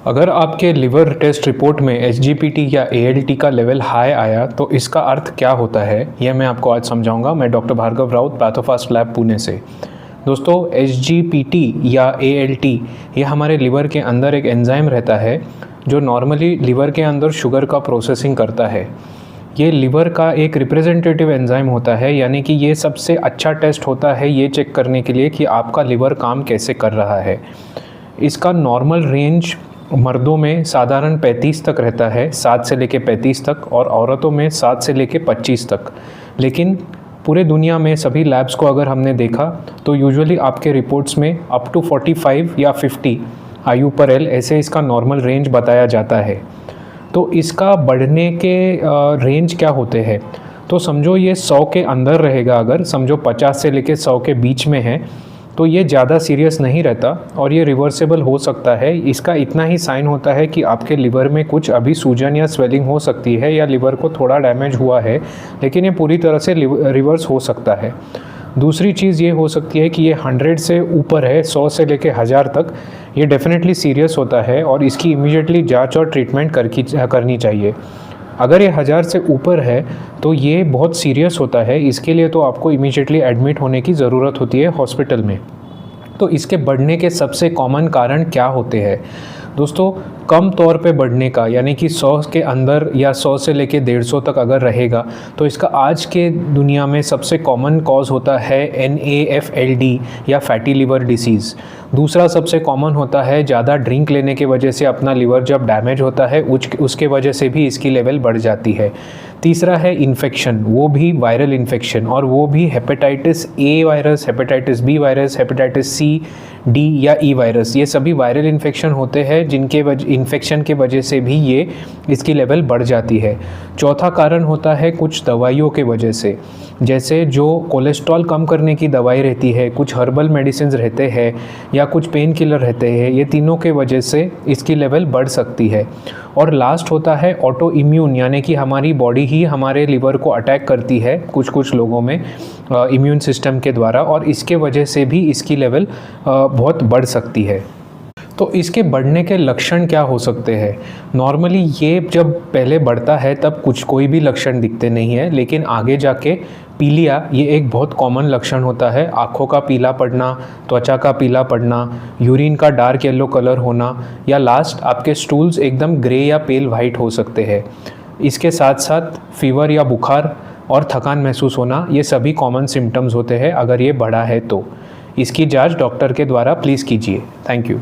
अगर आपके liver test report में एसजीपीटी या एएलटी का लेवल हाई आया तो इसका अर्थ क्या होता है, यह मैं आपको आज समझाऊंगा। मैं डॉक्टर भार्गव राउत, पैथोफास्ट लैब पुणे से। दोस्तों, एसजीपीटी या एएलटी ये हमारे लिवर के अंदर एक एंजाइम रहता है जो नॉर्मली लिवर के अंदर शुगर का प्रोसेसिंग करता है। ये लिवर का एक रिप्रेजेंटेटिव एंजाइम होता है, यानी कि ये सबसे अच्छा टेस्ट होता है ये चेक करने के लिए कि आपका लिवर काम कैसे कर रहा है। इसका नॉर्मल रेंज मर्दों में साधारण 35 तक रहता है, 7 से लेके 35 तक, और औरतों में 7 से लेके 25 तक। लेकिन पूरे दुनिया में सभी लैब्स को अगर हमने देखा तो यूजुअली आपके रिपोर्ट्स में अप टू 45 या 50 आयु पर एल ऐसे इसका नॉर्मल रेंज बताया जाता है। तो इसका बढ़ने के रेंज क्या होते हैं, तो समझो ये 100 के अंदर रहेगा। अगर समझो 50 से लेके 100 के बीच में है तो ये ज़्यादा सीरियस नहीं रहता और ये रिवर्सेबल हो सकता है। इसका इतना ही साइन होता है कि आपके लिवर में कुछ अभी सूजन या स्वेलिंग हो सकती है या लिवर को थोड़ा डैमेज हुआ है, लेकिन ये पूरी तरह से रिवर्स हो सकता है। दूसरी चीज़ ये हो सकती है कि ये 100 से ऊपर है, 100 से लेके 1000 तक, ये डेफिनेटली सीरियस होता है और इसकी इमीडिएटली जांच और ट्रीटमेंट करनी चाहिए। अगर ये 1000 से ऊपर है तो ये बहुत सीरियस होता है, इसके लिए तो आपको इमीडिएटली एडमिट होने की ज़रूरत होती है हॉस्पिटल में। तो इसके बढ़ने के सबसे कॉमन कारण क्या होते हैं दोस्तों? कम तौर पे बढ़ने का, यानी कि 100 के अंदर या 100 से लेके 150 तक अगर रहेगा तो इसका आज के दुनिया में सबसे कॉमन कॉज होता है NAFLD या फैटी लिवर डिसीज़। दूसरा सबसे कॉमन होता है ज़्यादा ड्रिंक लेने के वजह से अपना लिवर जब डैमेज होता है उसके वजह से भी इसकी लेवल बढ़ जाती है। तीसरा है इन्फेक्शन, वो भी वायरल इन्फेक्शन, और वो भी hepatitis A virus, hepatitis B virus, hepatitis C, D या E वायरस। ये सभी वायरल इन्फेक्शन होते हैं जिनके इन्फेक्शन के वजह से भी ये इसकी लेवल बढ़ जाती है। चौथा कारण होता है कुछ दवाइयों के वजह से, जैसे जो कोलेस्ट्रॉल कम करने की दवाई रहती है, कुछ हर्बल मेडिसिन रहते हैं या कुछ पेन किलर रहते हैं, ये तीनों के वजह से इसकी लेवल बढ़ सकती है। और लास्ट होता है ऑटो इम्यून, यानी कि हमारी बॉडी ही हमारे लिवर को अटैक करती है कुछ लोगों में इम्यून सिस्टम के द्वारा, और इसके वजह से भी इसकी लेवल बहुत बढ़ सकती है। तो इसके बढ़ने के लक्षण क्या हो सकते हैं? नॉर्मली ये जब पहले बढ़ता है तब कोई भी लक्षण दिखते नहीं है, लेकिन आगे जाके पीलिया ये एक बहुत कॉमन लक्षण होता है। आँखों का पीला पड़ना, त्वचा का पीला पड़ना, यूरिन का डार्क येलो कलर होना, या लास्ट आपके स्टूल्स एकदम ग्रे या पेल वाइट हो सकते हैं। इसके साथ साथ फीवर या बुखार और थकान महसूस होना, ये सभी कॉमन सिम्टम्स होते हैं अगर ये बढ़ा है तो। इसकी जांच डॉक्टर के द्वारा प्लीज़ कीजिए। Thank you.